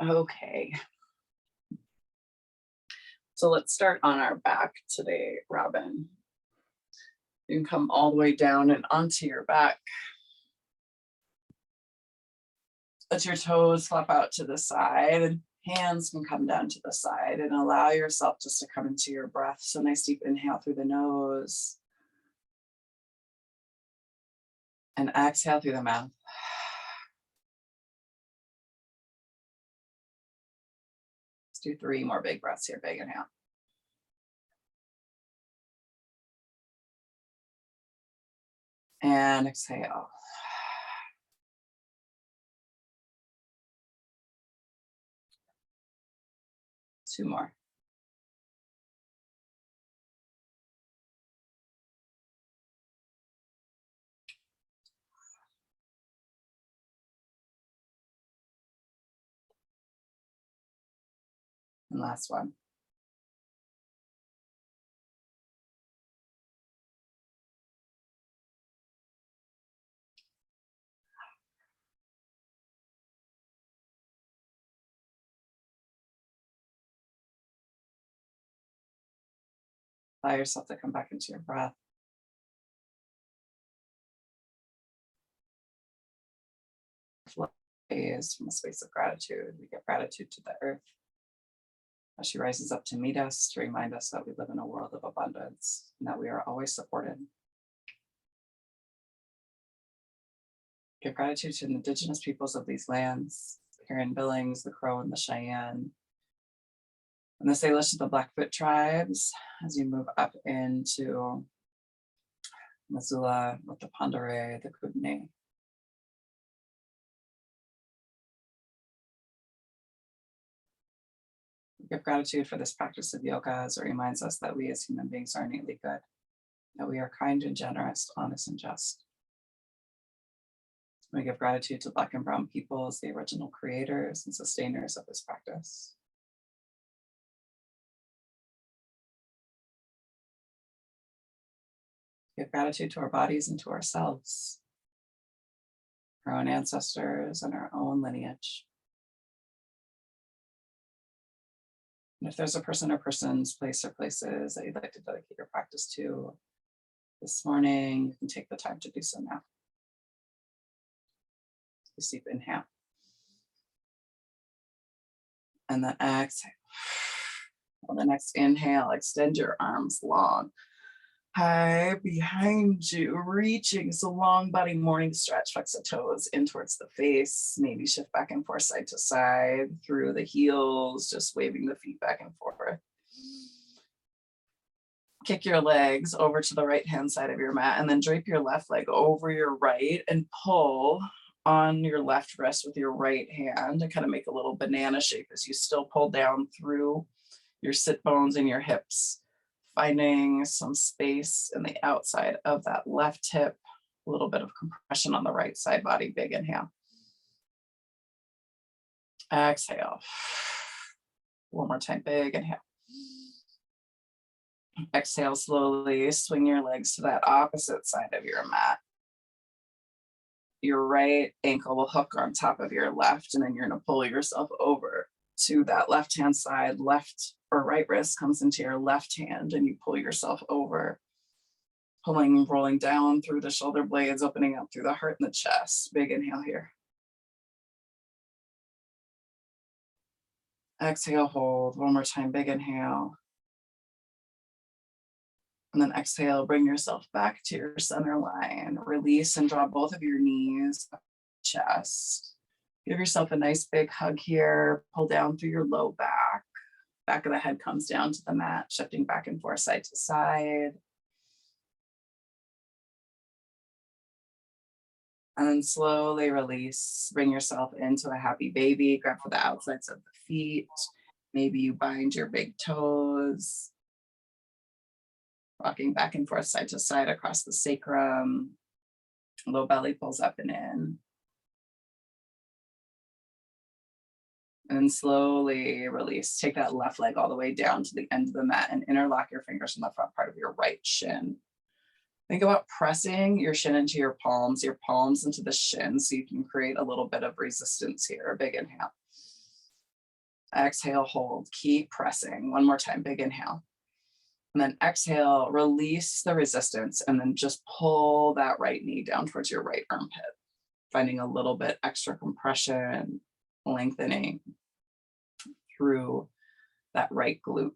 Okay. So let's start on our back today, Robin. You can come all the way down and onto your back. Let your toes flop out to the side and hands can come down to the side, and allow yourself just to come into your breath. So nice deep inhale through the nose and exhale through the mouth. Let's do 3 more big breaths here. Big inhale. And exhale. Two more. And last one. Allow yourself to come back into your breath. Flow is from a space of gratitude. We give gratitude to the earth as she rises up to meet us, to remind us that we live in a world of abundance and that we are always supported. Give gratitude to the indigenous peoples of these lands, here in Billings, the Crow and the Cheyenne, and the Salish of the Blackfoot tribes, as you move up into Missoula with the Pandare, the Kootenai. Give gratitude for this practice of yoga as it reminds us that we as human beings are innately good, that we are kind and generous, honest and just. We give gratitude to Black and Brown peoples, the original creators and sustainers of this practice. Give gratitude to our bodies and to ourselves, our own ancestors and our own lineage. And if there's a person or persons, place or places that you'd like to dedicate your practice to this morning, you can take the time to do so now. Just deep inhale. And then exhale. On the next inhale, extend your arms long, high behind you, reaching so long body morning stretch, flex the toes in towards the face, maybe shift back and forth side to side through the heels, just waving the feet back and forth. Kick your legs over to the right hand side of your mat and then drape your left leg over your right and pull on your left wrist with your right hand and kind of make a little banana shape as you still pull down through your sit bones and your hips, finding some space in the outside of that left hip, a little bit of compression on the right side body. Big inhale. Exhale. One more time, big inhale. Exhale slowly, swing your legs to that opposite side of your mat. Your right ankle will hook on top of your left, and then you're gonna pull yourself over to that left-hand side. Left or right wrist comes into your left hand and you pull yourself over, pulling, rolling down through the shoulder blades, opening up through the heart and the chest. Big inhale here. Exhale, hold. One more time, big inhale. And then exhale, bring yourself back to your center line. Release and draw both of your knees up to the chest. Give yourself a nice big hug here. Pull down through your low back. Back of the head comes down to the mat, shifting back and forth side to side. And then slowly release. Bring yourself into a happy baby. Grab for the outsides of the feet. Maybe you bind your big toes. Rocking back and forth side to side across the sacrum. Low belly pulls up and in. And slowly release. Take that left leg all the way down to the end of the mat and interlock your fingers in the front part of your right shin. Think about pressing your shin into your palms into the shin so you can create a little bit of resistance here. A big inhale. Exhale, hold, keep pressing. One more time, big inhale. And then exhale, release the resistance, and then just pull that right knee down towards your right armpit, finding a little bit extra compression, lengthening through that right glute.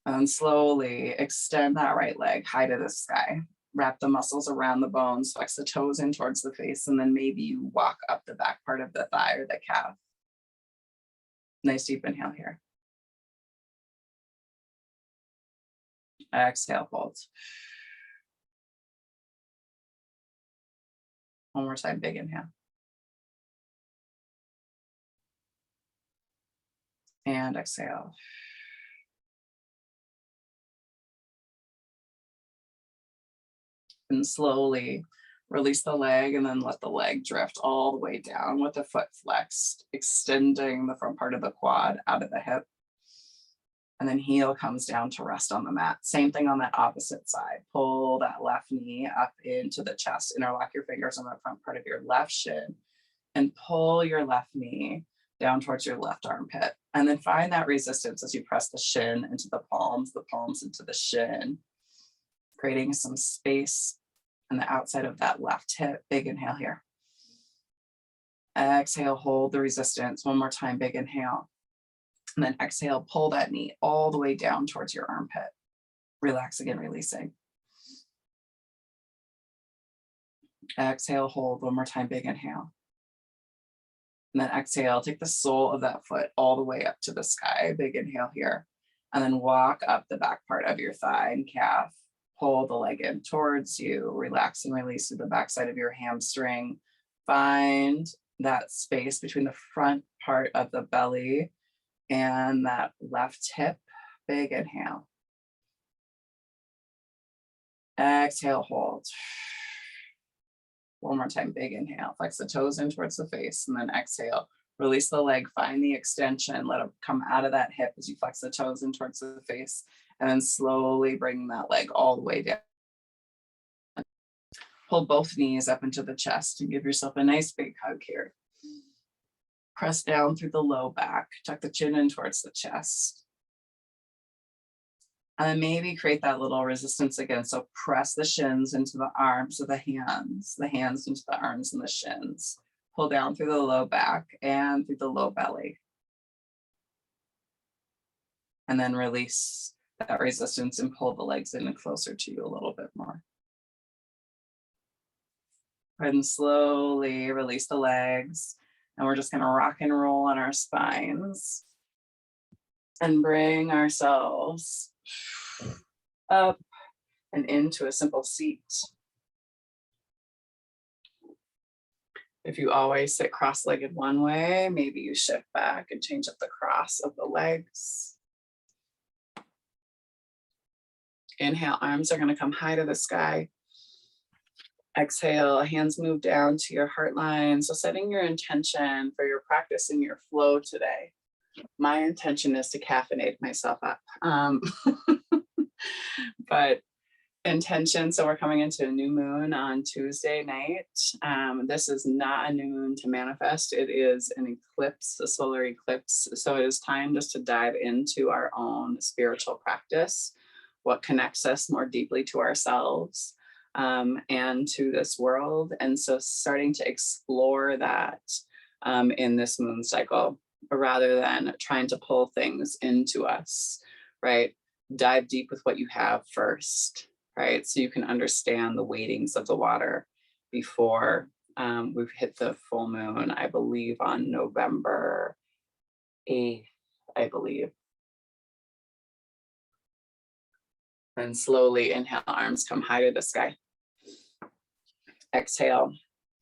And slowly extend that right leg high to the sky. Wrap the muscles around the bones, flex the toes in towards the face, and then maybe you walk up the back part of the thigh or the calf. Nice deep inhale here. Exhale, hold. One more time, big inhale. And exhale. And slowly release the leg and then let the leg drift all the way down with the foot flexed, extending the front part of the quad out of the hip. And then heel comes down to rest on the mat. Same thing on that opposite side. Pull that left knee up into the chest. Interlock your fingers on the front part of your left shin and pull your left knee down towards your left armpit. And then find that resistance as you press the shin into the palms into the shin, creating some space on the outside of that left hip. Big inhale here. Exhale, hold the resistance. One more time, big inhale. And then exhale, pull that knee all the way down towards your armpit. Relaxing and releasing. Exhale, hold. One more time, big inhale. And then exhale, take the sole of that foot all the way up to the sky. Big inhale here. And then walk up the back part of your thigh and calf. Pull the leg in towards you. Relax and release to the backside of your hamstring. Find that space between the front part of the belly and that left hip. Big inhale. Exhale, hold. One more time, big inhale. Flex the toes in towards the face, and then exhale. Release the leg, find the extension, let it come out of that hip as you flex the toes in towards the face, and then slowly bring that leg all the way down. Pull both knees up into the chest and give yourself a nice big hug here. Press down through the low back, tuck the chin in towards the chest. And then maybe create that little resistance again. So press the shins into the arms of the hands into the arms and the shins. Pull down through the low back and through the low belly. And then release that resistance and pull the legs in and closer to you a little bit more. And slowly release the legs. And we're just going to rock and roll on our spines and bring ourselves up and into a simple seat. If you always sit cross-legged one way, maybe you shift back and change up the cross of the legs. Inhale, arms are going to come high to the sky. Exhale, hands move down to your heart line. So setting your intention for your practice and your flow today. My intention is to caffeinate myself up. But intention, so we're coming into a new moon on Tuesday night. This is not a new moon to manifest. It is an eclipse, a solar eclipse. So it is time just to dive into our own spiritual practice, what connects us more deeply to ourselves and to this world. And so starting to explore that in this moon cycle, rather than trying to pull things into us, right? Dive deep with what you have first, right? So you can understand the weightings of the water before we've hit the full moon, I believe on November 8th, I believe. And slowly inhale, arms come high to the sky. Exhale,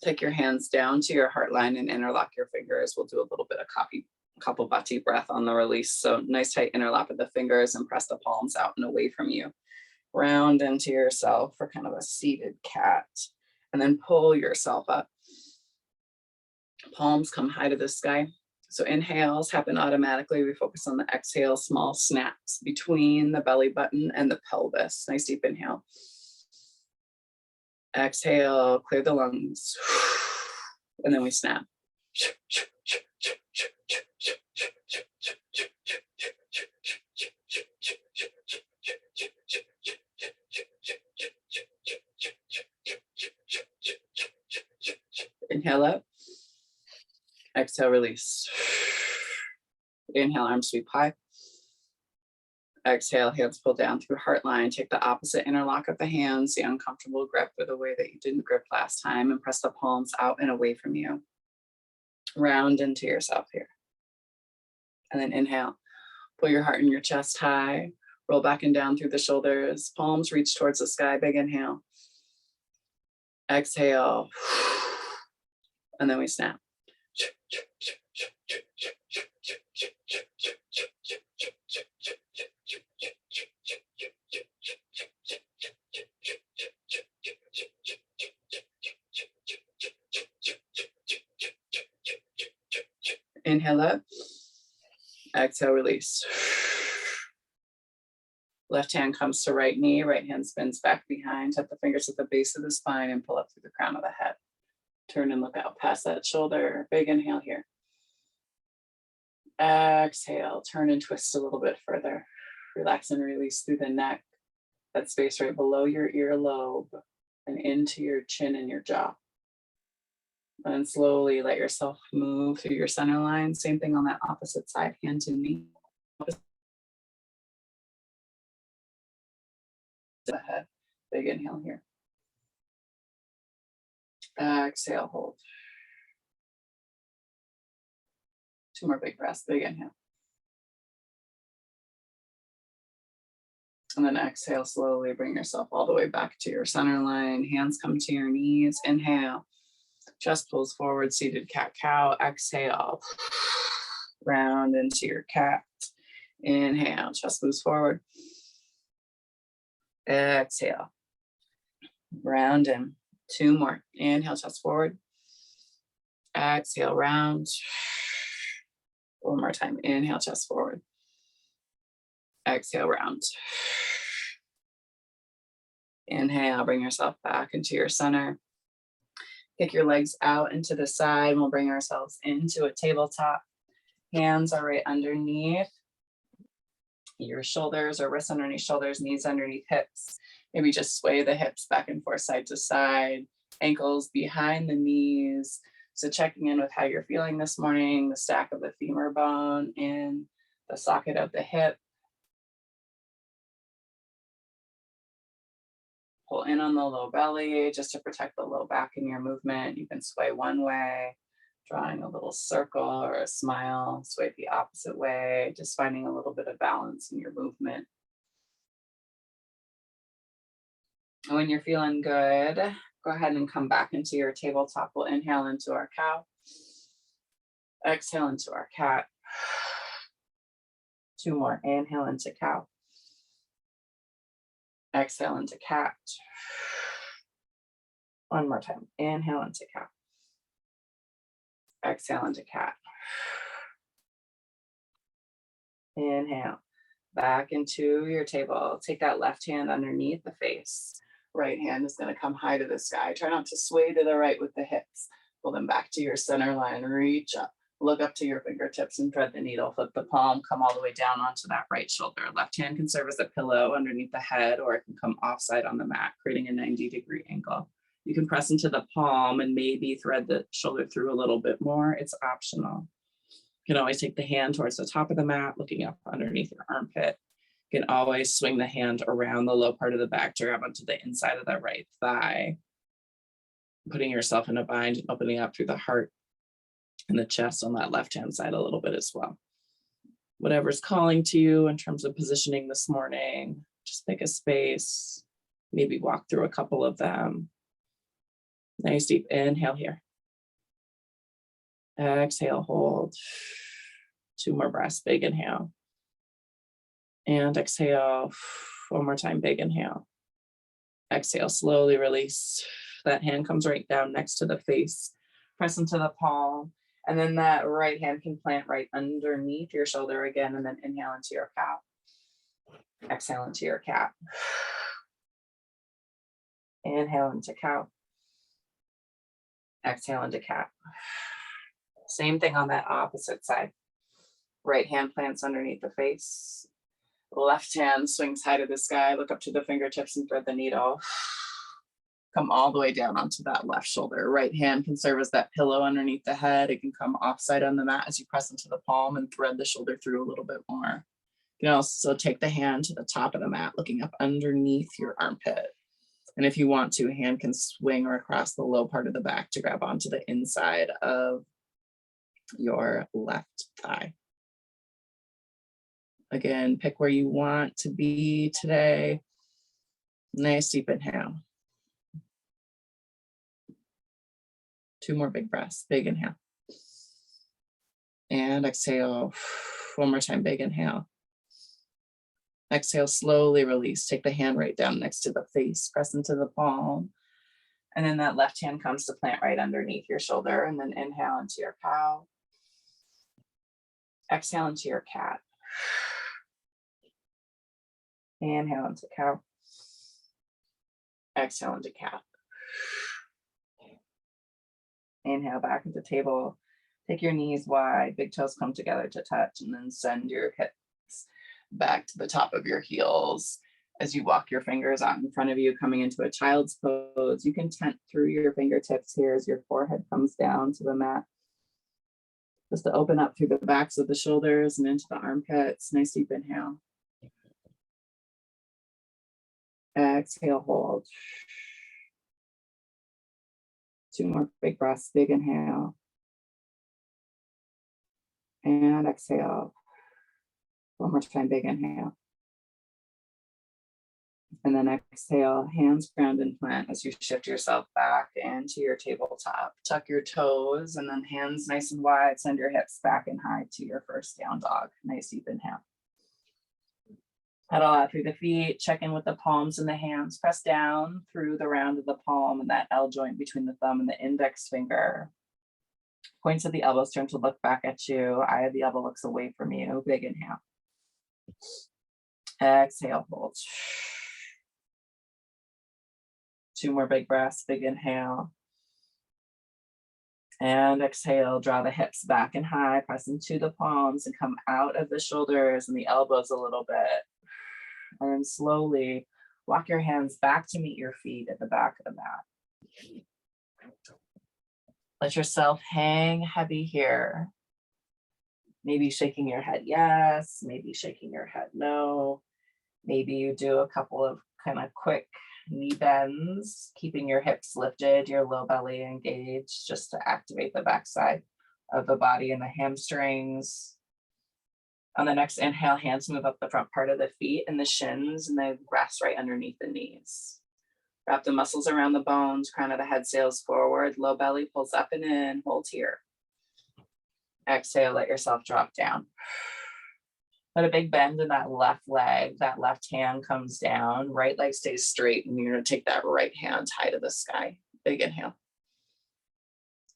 take your hands down to your heart line and interlock your fingers. We'll do a little bit of Kapalabhati breath on the release. So nice tight interlock of the fingers and press the palms out and away from you. Round into yourself for kind of a seated cat. And then pull yourself up. Palms come high to the sky. So inhales happen automatically. We focus on the exhale, small snaps between the belly button and the pelvis. Nice deep inhale. Exhale, clear the lungs. And then we snap. Inhale up. Exhale, release. Inhale, arms sweep high. Exhale, hands pull down through heart line. Take the opposite interlock of the hands, the uncomfortable grip with a way that you didn't grip last time, and press the palms out and away from you. Round into yourself here. And then inhale, pull your heart and your chest high. Roll back and down through the shoulders. Palms reach towards the sky. Big inhale. Exhale. And then we snap. Inhale up. Exhale, release. Left hand comes to right knee, right hand spins back behind, tap the fingers at the base of the spine and pull up through the crown of the head. Turn and look out past that shoulder. Big inhale here. Exhale, turn and twist a little bit further. Relax and release through the neck, that space right below your earlobe and into your chin and your jaw. And slowly let yourself move through your center line. Same thing on that opposite side, hand to knee. Ahead. Big inhale here. Exhale, hold. 2 more big breaths. Big inhale. And then exhale, slowly bring yourself all the way back to your center line. Hands come to your knees. Inhale. Chest pulls forward, seated cat-cow. Exhale. Round into your cat. Inhale. Chest moves forward. Exhale. Round in. 2 more. Inhale, chest forward. Exhale, round. 1 more time. Inhale, chest forward. Exhale, round. Inhale, bring yourself back into your center. Kick your legs out into the side. We'll bring ourselves into a tabletop. Hands are right underneath your shoulders, or wrists underneath shoulders, knees underneath hips. Maybe just sway the hips back and forth, side to side, ankles behind the knees. So checking in with how you're feeling this morning, the stack of the femur bone in the socket of the hip. Pull in on the low belly just to protect the low back in your movement. You can sway one way, drawing a little circle or a smile, sway the opposite way, just finding a little bit of balance in your movement. And when you're feeling good, go ahead and come back into your tabletop. We'll inhale into our cow. Exhale into our cat. 2 more. Inhale into cow. Exhale into cat. 1 more time. Inhale into cow. Exhale into cat. Inhale. Back into your table. Take that left hand underneath the face. Right hand is going to come high to the sky. Try not to sway to the right with the hips. Pull them back to your center line. Reach up. Look up to your fingertips and thread the needle. Flip the palm. Come all the way down onto that right shoulder. Left hand can serve as a pillow underneath the head, or it can come offside on the mat, creating a 90-degree angle. You can press into the palm and maybe thread the shoulder through a little bit more. It's optional. You can always take the hand towards the top of the mat, looking up underneath your armpit. You can always swing the hand around the low part of the back to grab onto the inside of the right thigh, putting yourself in a bind and opening up through the heart and the chest on that left-hand side a little bit as well. Whatever's calling to you in terms of positioning this morning, just pick a space, maybe walk through a couple of them. Nice deep inhale here. Exhale, hold. 2 more breaths, big inhale. And exhale, 1 more time, big inhale. Exhale, slowly release. That hand comes right down next to the face. Press into the palm. And then that right hand can plant right underneath your shoulder again, and then inhale into your cow. Exhale into your cat. Inhale into cow. Exhale into cat. Same thing on that opposite side. Right hand plants underneath the face. Left hand swings high to the sky. Look up to the fingertips and thread the needle. Come all the way down onto that left shoulder. Right hand can serve as that pillow underneath the head. It can come offside on the mat as you press into the palm and thread the shoulder through a little bit more. You can also take the hand to the top of the mat, looking up underneath your armpit. And if you want to, hand can swing or across the low part of the back to grab onto the inside of your left thigh. Again, pick where you want to be today. Nice deep inhale. 2 more big breaths, big inhale. And exhale. 1 more time, big inhale. Exhale, slowly release. Take the hand right down next to the face, press into the palm. And then that left hand comes to plant right underneath your shoulder. And then inhale into your cow. Exhale into your cat. Inhale into cow. Exhale into cat. Inhale back into table. Take your knees wide, big toes come together to touch, and then send your hips back to the top of your heels as you walk your fingers out in front of you, coming into a child's pose. You can tent through your fingertips here as your forehead comes down to the mat. Just to open up through the backs of the shoulders and into the armpits. Nice deep inhale. Exhale, hold. 2 more big breaths, big inhale. And exhale. 1 more time, big inhale. And then exhale, hands ground and plant as you shift yourself back into your tabletop. Tuck your toes and then hands nice and wide. Send your hips back and high to your first down dog. Nice deep inhale. Pedal out through the feet, check in with the palms and the hands. Press down through the round of the palm and that L joint between the thumb and the index finger. Points of the elbows turn to look back at you. Eye of the elbow looks away from you. Big inhale. Exhale, hold. 2 more big breaths, big inhale. And exhale, draw the hips back and high, press into the palms and come out of the shoulders and the elbows a little bit. And then slowly walk your hands back to meet your feet at the back of the mat. Let yourself hang heavy here. Maybe shaking your head yes, maybe shaking your head no. Maybe you do a couple of kind of quick knee bends, keeping your hips lifted, your low belly engaged, just to activate the backside of the body and the hamstrings. On the next inhale, hands move up the front part of the feet and the shins, and they rest right underneath the knees. Wrap the muscles around the bones, crown of the head sails forward, low belly pulls up and in, hold here. Exhale, let yourself drop down. Put a big bend in that left leg, that left hand comes down, right leg stays straight, and you're gonna take that right hand high to the sky. Big inhale.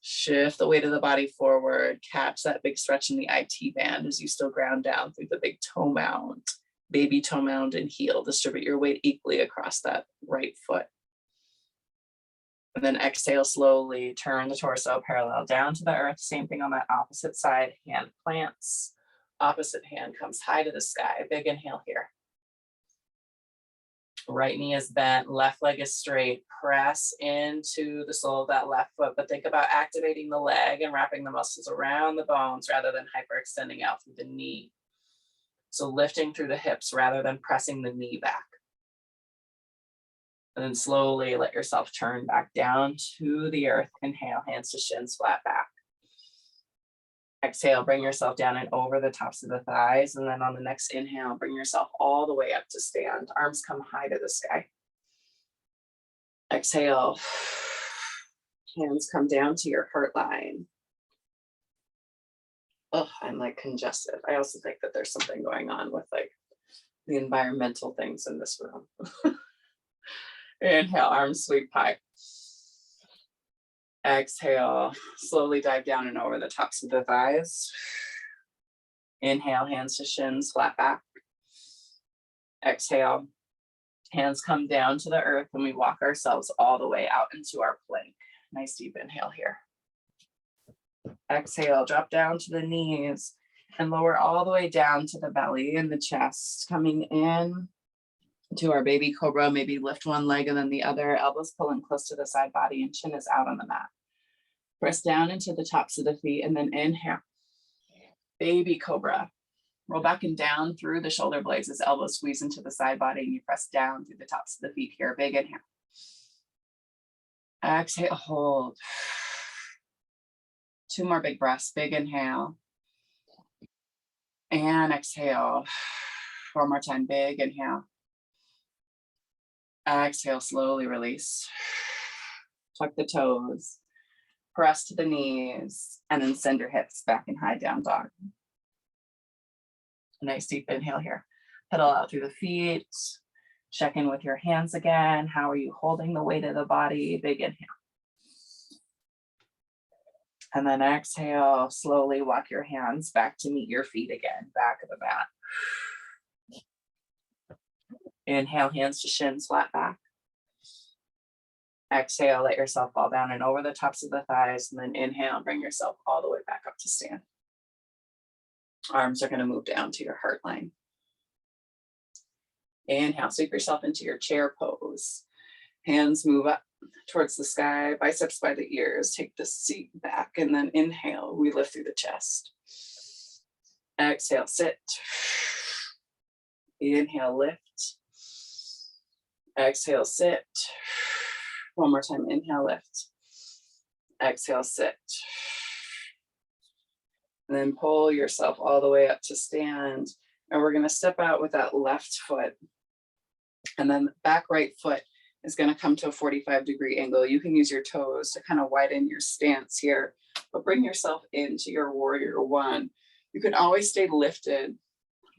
Shift the weight of the body forward, catch that big stretch in the IT band as you still ground down through the big toe mound, baby toe mound and heel. Distribute your weight equally across that right foot. And then exhale slowly, turn the torso parallel down to the earth. Same thing on that opposite side, hand plants. Opposite hand comes high to the sky. Big inhale here. Right knee is bent, left leg is straight. Press into the sole of that left foot, but think about activating the leg and wrapping the muscles around the bones rather than hyperextending out through the knee. So lifting through the hips rather than pressing the knee back. And then slowly let yourself turn back down to the earth. Inhale, hands to shins, flat back. Exhale, bring yourself down and over the tops of the thighs. And then on the next inhale, bring yourself all the way up to stand. Arms come high to the sky. Exhale. Hands come down to your heart line. Oh, I'm like congested. I also think that there's something going on with like the environmental things in this room. Inhale, arms sweep high. Exhale, slowly dive down and over the tops of the thighs. Inhale, hands to shins, flat back. Exhale, hands come down to the earth and we walk ourselves all the way out into our plank. Nice deep inhale here. Exhale, drop down to the knees and lower all the way down to the belly and the chest. Coming in to our baby cobra. Maybe lift one leg and then the other, elbows pulling close to the side body and chin is out on the mat. Press down into the tops of the feet and then inhale. Baby cobra. Roll back and down through the shoulder blades as elbows squeeze into the side body and you press down through the tops of the feet here. Big inhale. Exhale, hold. 2 more big breaths. Big inhale. And exhale. 1 more time. Big inhale. Exhale, slowly release. Tuck the toes. Press to the knees. And then send your hips back in high down dog. Nice deep inhale here. Pedal out through the feet. Check in with your hands again. How are you holding the weight of the body? Big inhale. And then exhale, slowly walk your hands back to meet your feet again, back of the mat. Inhale, hands to shins, flat back. Exhale, let yourself fall down and over the tops of the thighs, and then inhale, bring yourself all the way back up to stand. Arms are going to move down to your heart line. Inhale, sweep yourself into your chair pose. Hands move up towards the sky, biceps by the ears. Take the seat back and then inhale, we lift through the chest. Exhale, sit. Inhale, lift. Exhale, sit. 1 more time, inhale, lift. Exhale, sit. And then pull yourself all the way up to stand. And we're going to step out with that left foot. And then the back right foot is going to come to a 45-degree angle. You can use your toes to kind of widen your stance here, but bring yourself into your warrior one. You can always stay lifted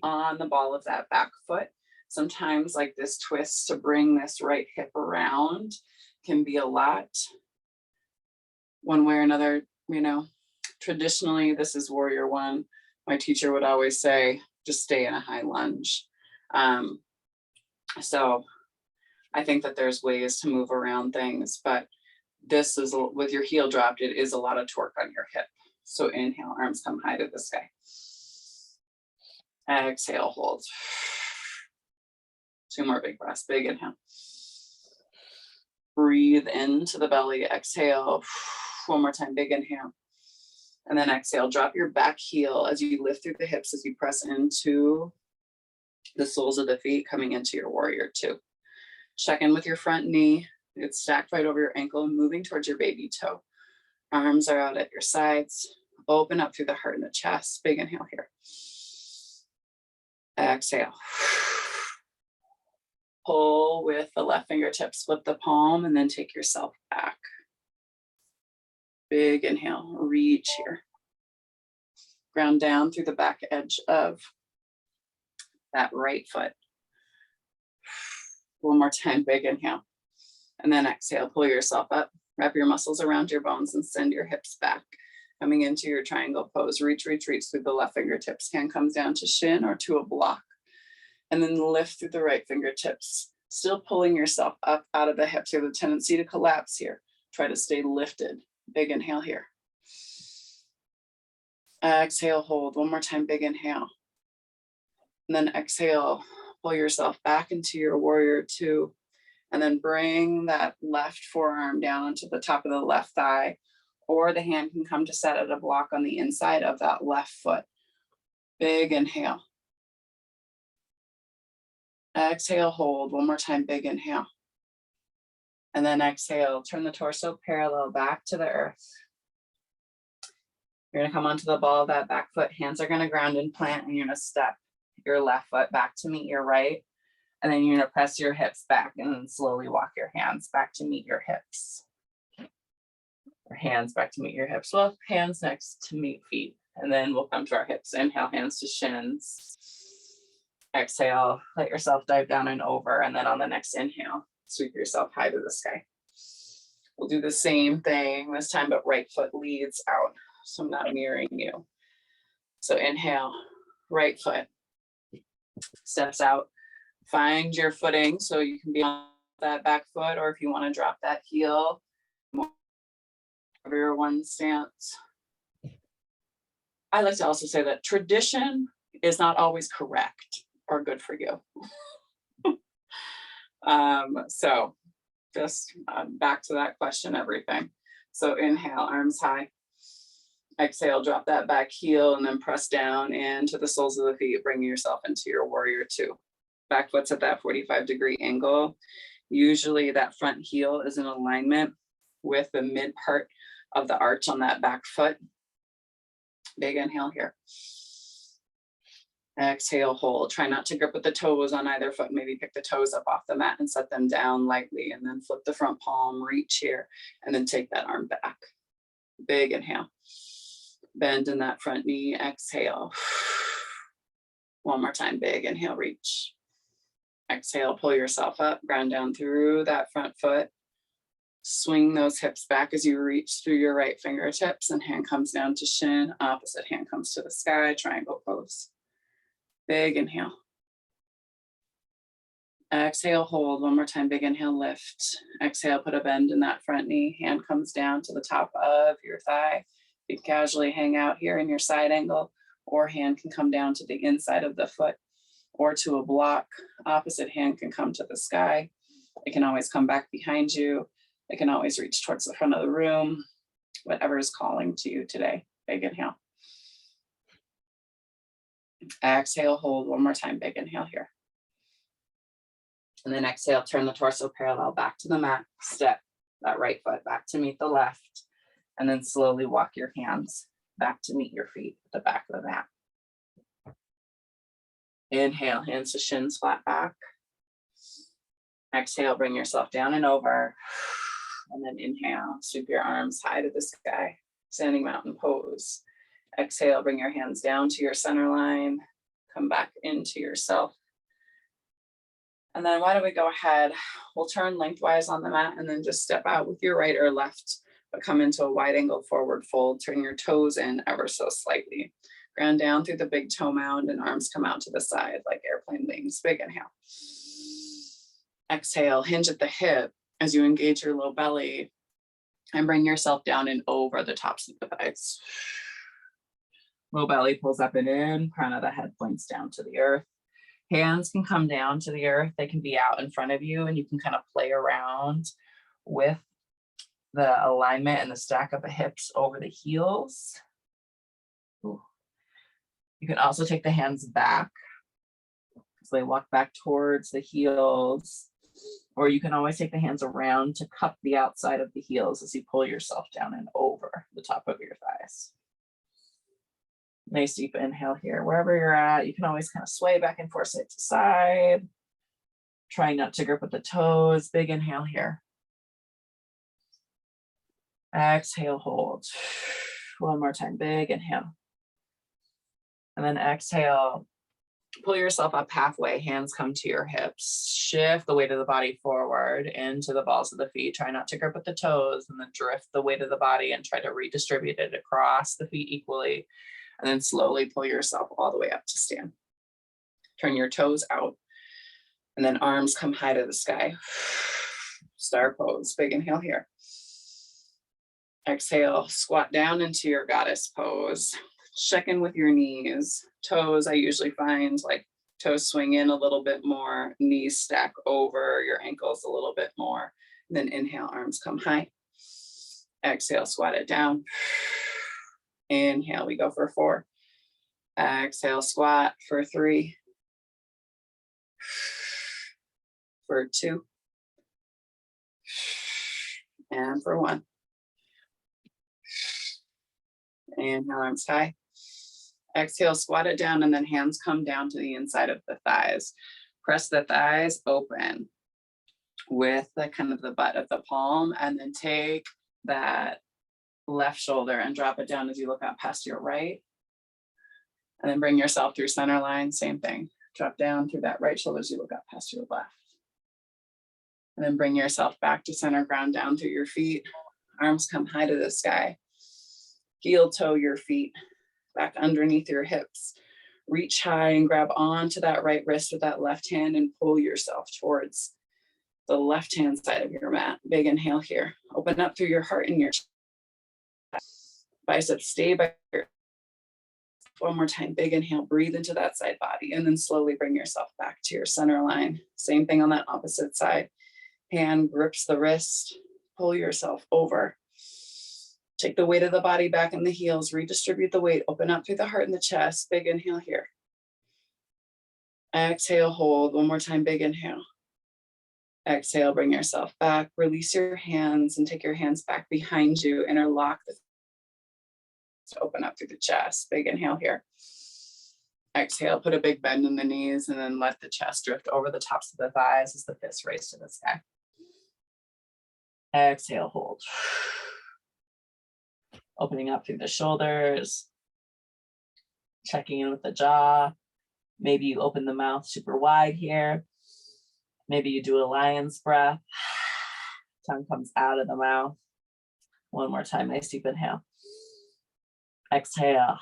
on the ball of that back foot. Sometimes like this twist to bring this right hip around can be a lot. One way or another, you know, traditionally this is warrior one. My teacher would always say, just stay in a high lunge. So I think that there's ways to move around things, but this is with your heel dropped, it is a lot of torque on your hip. So inhale, arms come high to the sky. Exhale, hold. 2 more big breaths, big inhale. Breathe into the belly, exhale. 1 more time, big inhale. And then exhale, drop your back heel as you lift through the hips, as you press into the soles of the feet, coming into your warrior two. Check in with your front knee. It's stacked right over your ankle and moving towards your baby toe. Arms are out at your sides. Open up through the heart and the chest. Big inhale here. Exhale. Pull with the left fingertips, flip the palm, and then take yourself back. Big inhale, reach here. Ground down through the back edge of that right foot. 1 more time, big inhale. And then exhale, pull yourself up, wrap your muscles around your bones and send your hips back. Coming into your triangle pose, reach through the left fingertips. Hand comes down to shin or to a block. And then lift through the right fingertips. Still pulling yourself up out of the hips. You have a tendency to collapse here. Try to stay lifted. Big inhale here. Exhale, hold. 1 more time, big inhale. And then exhale, pull yourself back into your warrior two. And then bring that left forearm down onto the top of the left thigh, or the hand can come to set at a block on the inside of that left foot. Big inhale. Exhale, hold. 1 more time, big inhale. And then exhale, turn the torso parallel back to the earth. You're gonna come onto the ball of that back foot. Hands are gonna ground and plant, and you're gonna step your left foot back to meet your right. And then you're gonna press your hips back and then slowly walk your hands back to meet your hips. Or hands back to meet your hips. Well, hands next to meet feet. And then we'll come to our hips. Inhale, hands to shins. Exhale, let yourself dive down and over. And then on the next inhale, sweep yourself high to the sky. We'll do the same thing this time, but right foot leads out. So I'm not mirroring you. So inhale, right foot steps out. Find your footing so you can be on that back foot, or if you want to drop that heel, warrior one stance. I like to also say that tradition is not always correct or good for you. So just back to that question, everything. So inhale, arms high. Exhale, drop that back heel and then press down into the soles of the feet, bringing yourself into your warrior two. Back foot's at that 45-degree angle. Usually that front heel is in alignment with the mid part of the arch on that back foot. Big inhale here. Exhale, hold. Try not to grip with the toes on either foot. Maybe pick the toes up off the mat and set them down lightly, and then flip the front palm, reach here, and then take that arm back. Big inhale. Bend in that front knee. Exhale. One more time. Big inhale, reach. Exhale, pull yourself up, ground down through that front foot. Swing those hips back as you reach through your right fingertips, and hand comes down to shin. Opposite hand comes to the sky, triangle pose. Big inhale. Exhale, hold. One more time, big inhale, lift. Exhale, put a bend in that front knee. Hand comes down to the top of your thigh. You can casually hang out here in your side angle, or hand can come down to the inside of the foot or to a block. Opposite hand can come to the sky. It can always come back behind you. It can always reach towards the front of the room, whatever is calling to you today. Big inhale. Exhale, hold. One more time, big inhale here. And then exhale, turn the torso parallel back to the mat. Step that right foot back to meet the left. And then slowly walk your hands back to meet your feet at the back of the mat. Inhale, hands to shins, flat back. Exhale, bring yourself down and over. And then inhale, sweep your arms high to the sky, standing mountain pose. Exhale, bring your hands down to your center line. Come back into yourself. And then why don't we go ahead, we'll turn lengthwise on the mat and then just step out with your right or left, but come into a wide angle forward fold. Turn your toes in ever so slightly. Ground down through the big toe mound and arms come out to the side like airplane wings. Big inhale. Exhale, hinge at the hip as you engage your low belly and bring yourself down and over the tops of the thighs. Low belly pulls up and in, crown of the head points down to the earth. Hands can come down to the earth. They can be out in front of you and you can kind of play around with the alignment and the stack of the hips over the heels. Ooh. You can also take the hands back so they walk back towards the heels, or you can always take the hands around to cup the outside of the heels as you pull yourself down and over the top of your thighs. Nice deep inhale here. Wherever you're at, you can always kind of sway back and forth side to side. Try not to grip with the toes. Big inhale here. Exhale, hold. One more time, big inhale. And then exhale, pull yourself up halfway, hands come to your hips. Shift the weight of the body forward into the balls of the feet. Try not to grip with the toes and then drift the weight of the body and try to redistribute it across the feet equally. And then slowly pull yourself all the way up to stand. Turn your toes out and then arms come high to the sky. Star pose, big inhale here. Exhale, squat down into your goddess pose. Check in with your knees. Toes, I usually find like toes swing in a little bit more, knees stack over your ankles a little bit more. And then inhale, arms come high. Exhale, squat it down. Inhale, we go for 4. Exhale, squat for 3. For 2. And for 1. Inhale, arms high. Exhale, squat it down, and then hands come down to the inside of the thighs. Press the thighs open with the kind of the butt of the palm, and then take that left shoulder and drop it down as you look out past your right. And then bring yourself through center line, same thing. Drop down through that right shoulder as you look out past your left. And then bring yourself back to center, ground down through your feet. Arms come high to the sky. Heel toe your feet back underneath your hips. Reach high and grab onto that right wrist with that left hand and pull yourself towards the left hand side of your mat. Big inhale here. Open up through your heart and your chest. Biceps stay by your One more time, big inhale, breathe into that side body, and then slowly bring yourself back to your center line. Same thing on that opposite side. Hand grips the wrist, pull yourself over. Take the weight of the body back in the heels, redistribute the weight, open up through the heart and the chest. Big inhale here. Exhale, hold. One more time, big inhale. Exhale, bring yourself back. Release your hands and take your hands back behind you. Interlock the open up through the chest. Big inhale here. Exhale, put a big bend in the knees and then let the chest drift over the tops of the thighs as the fists raise to the sky. Exhale, hold. Opening up through the shoulders. Checking in with the jaw. Maybe you open the mouth super wide here. Maybe you do a lion's breath. Tongue comes out of the mouth. One more time, nice deep inhale. Exhale.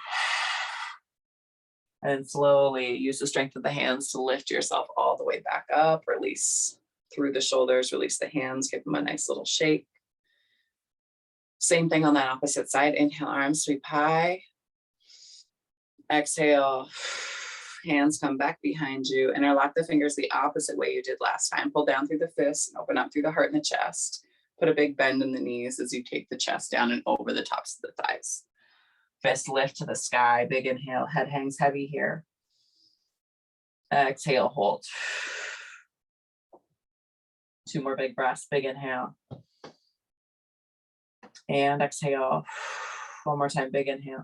And slowly use the strength of the hands to lift yourself all the way back up. Release through the shoulders, release the hands, give them a nice little shake. Same thing on that opposite side. Inhale, arms sweep high. Exhale, hands come back behind you. Interlock the fingers the opposite way you did last time. Pull down through the fists and open up through the heart and the chest. Put a big bend in the knees as you take the chest down and over the tops of the thighs. Fist lift to the sky. Big inhale. Head hangs heavy here. Exhale, hold. Two more big breaths. Big inhale. And exhale. One more time. Big inhale.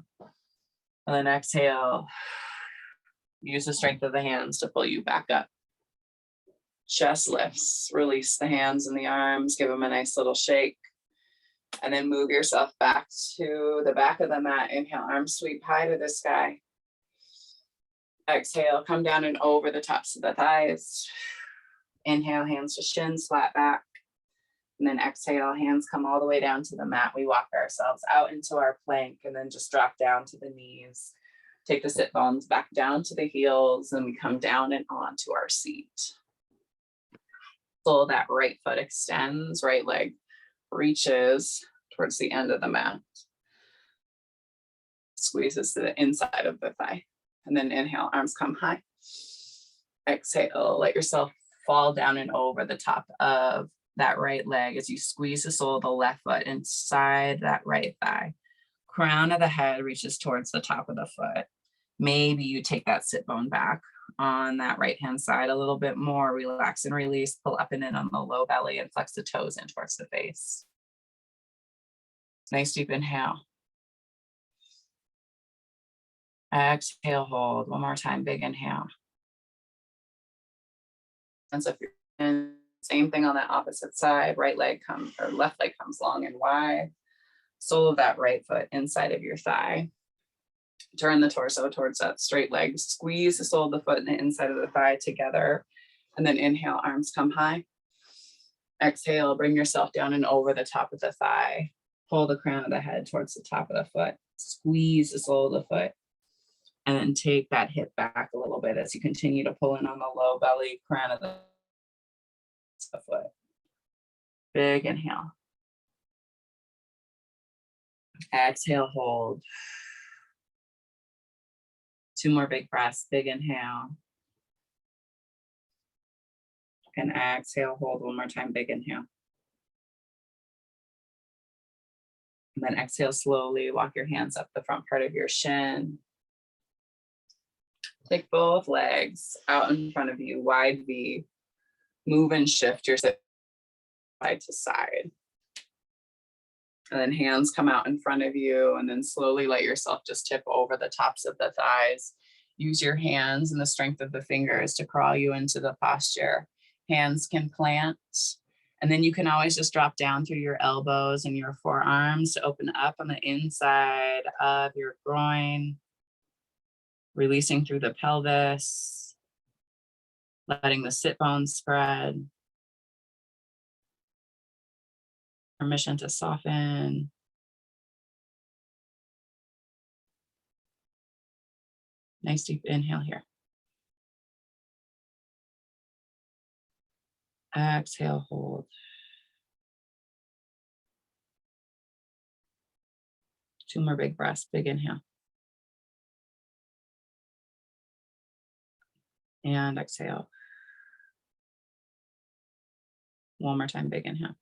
And then exhale. Use the strength of the hands to pull you back up. Chest lifts. Release the hands and the arms. Give them a nice little shake. And then move yourself back to the back of the mat. Inhale, arms sweep high to the sky. Exhale, come down and over the tops of the thighs. Inhale, hands to shins, flat back. And then exhale, hands come all the way down to the mat. We walk ourselves out into our plank and then just drop down to the knees. Take the sit bones back down to the heels and we come down and onto our seat. So that right foot extends, right leg reaches towards the end of the mat. Squeezes to the inside of the thigh. And then inhale, arms come high. Exhale, let yourself fall down and over the top of that right leg as you squeeze the sole of the left foot inside that right thigh. Crown of the head reaches towards the top of the foot. Maybe you take that sit bone back on that right hand side a little bit more. Relax and release, pull up and in on the low belly and flex the toes in towards the face. Nice deep inhale. Exhale, hold. One more time, big inhale. Sense of your chin. Same thing on that opposite side. Right leg comes, or left leg comes long and wide. Sole of that right foot inside of your thigh. Turn the torso towards that straight leg. Squeeze the sole of the foot and the inside of the thigh together. And then inhale, arms come high. Exhale, bring yourself down and over the top of the thigh. Pull the crown of the head towards the top of the foot. Squeeze the sole of the foot. And then take that hip back a little bit as you continue to pull in on the low belly, crown of the foot. Big inhale. Exhale, hold. Two more big breaths. Big inhale. And exhale, hold one more time. Big inhale. And then exhale slowly. Walk your hands up the front part of your shin. Take both legs out in front of you, wide V. Move and shift your side to side. And then hands come out in front of you and then slowly let yourself just tip over the tops of the thighs. Use your hands and the strength of the fingers to crawl you into the posture. Hands can plant. And then you can always just drop down through your elbows and your forearms to open up on the inside of your groin. Releasing through the pelvis. Letting the sit bones spread. Permission to soften. Nice deep inhale here. Exhale, hold. Two more big breaths, big inhale. And exhale. One more time, big inhale.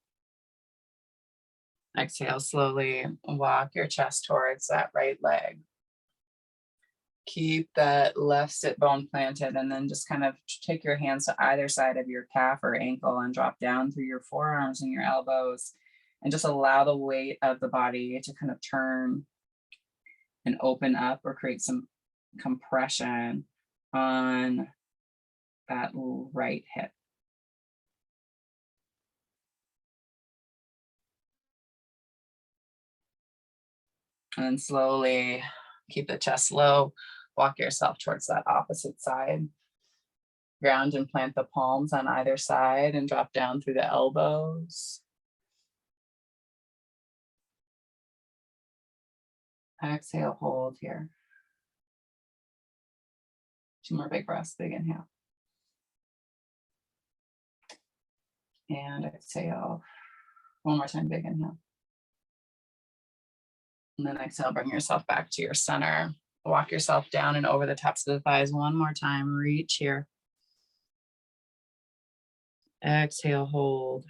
Exhale, slowly walk your chest towards that right leg. Keep that left sit bone planted, and then just kind of take your hands to either side of your calf or ankle and drop down through your forearms and your elbows, and just allow the weight of the body to kind of turn and open up or create some compression on that right hip. And then slowly keep the chest low, walk yourself towards that opposite side. Ground and plant the palms on either side and drop down through the elbows. Exhale, hold here. 2 more big breaths, big inhale. And exhale. 1 more time, big inhale. And then exhale, bring yourself back to your center. Walk yourself down and over the tops of the thighs 1 more time. Reach here. Exhale, hold.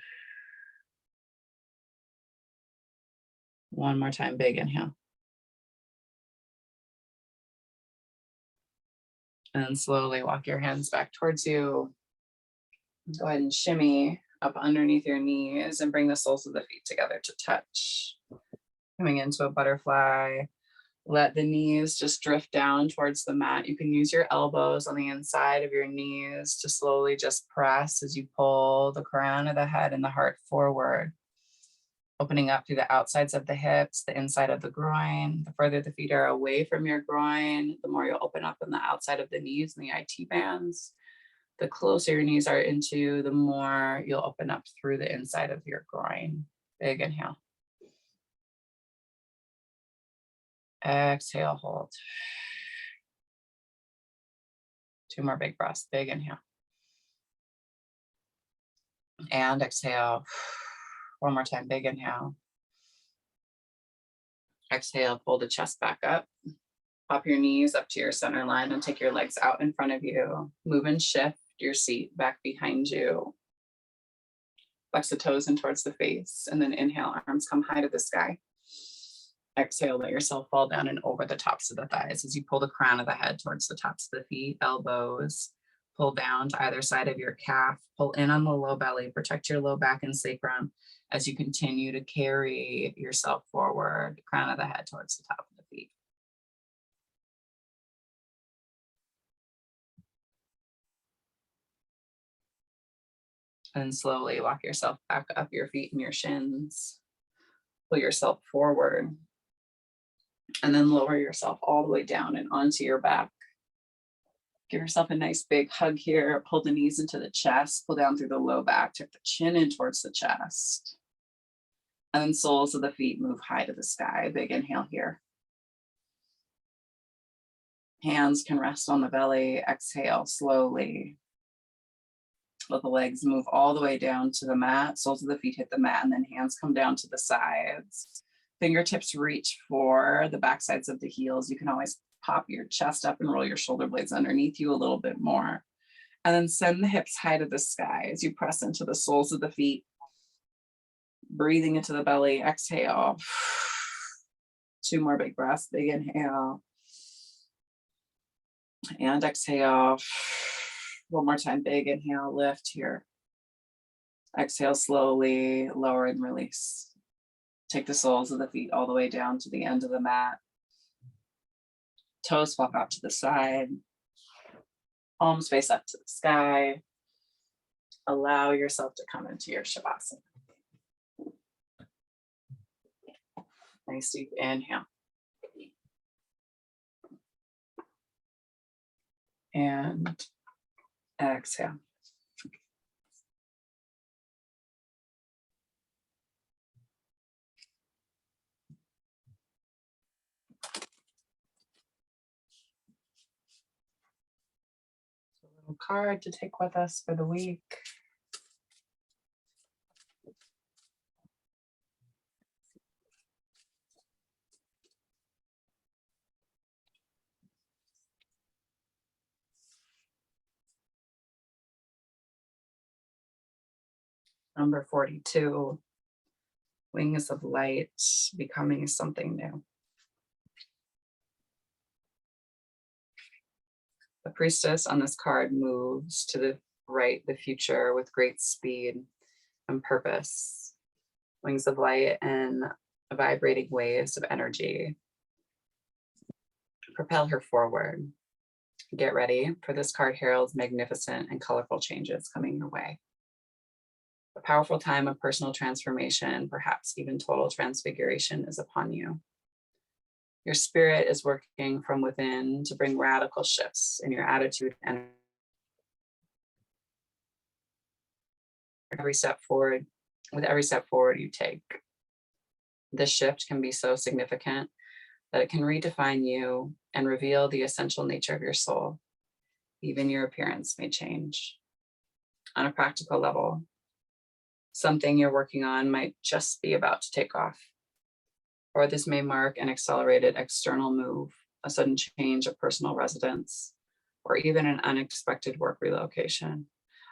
1 more time, big inhale. And slowly walk your hands back towards you. Go ahead and shimmy up underneath your knees and bring the soles of the feet together to touch. Coming into a butterfly. Let the knees just drift down towards the mat. You can use your elbows on the inside of your knees to slowly just press as you pull the crown of the head and the heart forward. Opening up through the outsides of the hips, the inside of the groin. The further the feet are away from your groin, the more you'll open up on the outside of the knees and the IT bands. The closer your knees are into, the more you'll open up through the inside of your groin. Big inhale. Exhale, hold. 2 more big breaths, big inhale. And exhale. 1 more time, big inhale. Exhale, pull the chest back up. Pop your knees up to your center line and take your legs out in front of you. Move and shift your seat back behind you. Flex the toes in towards the face, and then inhale, arms come high to the sky. Exhale, let yourself fall down and over the tops of the thighs as you pull the crown of the head towards the tops of the feet, elbows. Pull down to either side of your calf. Pull in on the low belly. Protect your low back and sacrum as you continue to carry yourself forward, crown of the head towards the top of the feet. And slowly walk yourself back up your feet and your shins. Pull yourself forward. And then lower yourself all the way down and onto your back. Give yourself a nice big hug here. Pull the knees into the chest. Pull down through the low back. Tuck the chin in towards the chest. And then soles of the feet move high to the sky. Big inhale here. Hands can rest on the belly. Exhale slowly. Let the legs move all the way down to the mat. Soles of the feet hit the mat, and then hands come down to the sides. Fingertips reach for the back sides of the heels. You can always pop your chest up and roll your shoulder blades underneath you a little bit more. And then send the hips high to the sky as you press into the soles of the feet. Breathing into the belly. Exhale. 2 more big breaths. Big inhale. And exhale. 1 more time, big inhale, lift here. Exhale slowly, lower and release. Take the soles of the feet all the way down to the end of the mat. Toes walk out to the side. Palms face up to the sky. Allow yourself to come into your Shavasana. Nice deep inhale. And exhale. A little card to take with us for the week. Number 42, wings of light, becoming something new. The priestess on this card moves to the right, the future, with great speed and purpose. Wings of light and vibrating waves of energy propel her forward. Get ready, for this card heralds magnificent and colorful changes coming your way. A powerful time of personal transformation, perhaps even total transfiguration, is upon you. Your spirit is working from within to bring radical shifts in your attitude and every step forward. With every step forward you take, this shift can be so significant that it can redefine you and reveal the essential nature of your soul. Even your appearance may change. On a practical level, something you're working on might just be about to take off. Or this may mark an accelerated external move, a sudden change of personal residence, or even an unexpected work relocation.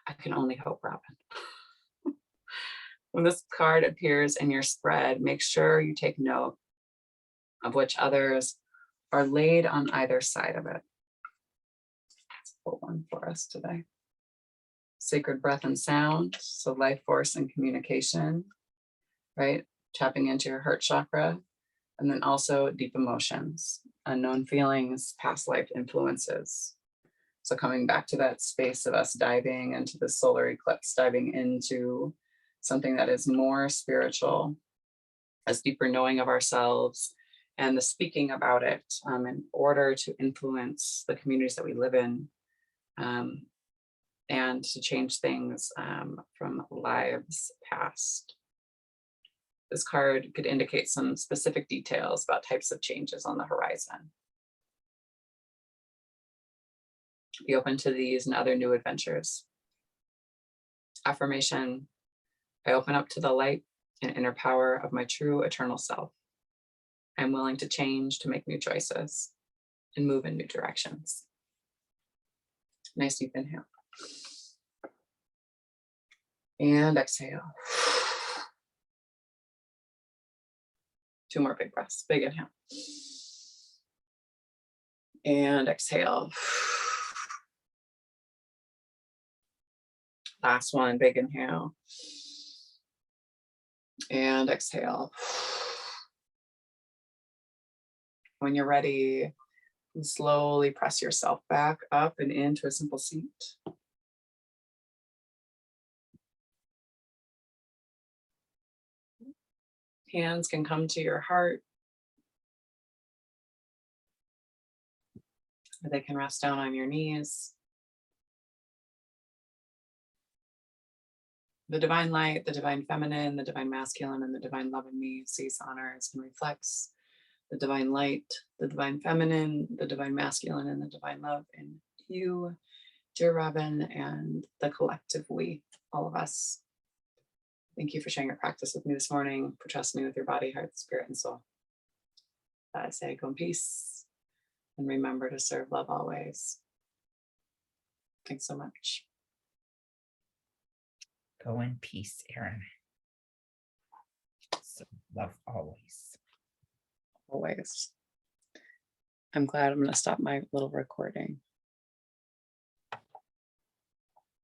I can only hope, Robin. When this card appears in your spread, make sure you take note of which others are laid on either side of it. Let's pull one for us today. Sacred breath and sound, so life force and communication, right? Tapping into your heart chakra, and then also deep emotions, unknown feelings, past life influences. So coming back to that space of us diving into the solar eclipse, diving into something that is more spiritual, a deeper knowing of ourselves, and the speaking about it in order to influence the communities that we live in, and to change things from lives past. This card could indicate some specific details about types of changes on the horizon. Be open to these and other new adventures. Affirmation: I open up to the light and inner power of my true eternal self. I'm willing to change, to make new choices, and move in new directions. Nice deep inhale. And exhale. 2 more big breaths. Big inhale. And exhale. Last one, big inhale. And exhale. When you're ready, slowly press yourself back up and into a simple seat. Hands can come to your heart. Or they can rest down on your knees. The divine light, the divine feminine, the divine masculine, and the divine love in me sees, honors, and reflects the divine light, the divine feminine, the divine masculine, and the divine love in you, dear Robin, and the collective we, all of us. Thank you for sharing your practice with me this morning, for trusting me with your body, heart, spirit, and soul. I say go in peace, and remember to serve love always. Thanks so much. Go in peace, Erin. So love always. Always. I'm glad I'm going to stop my little recording.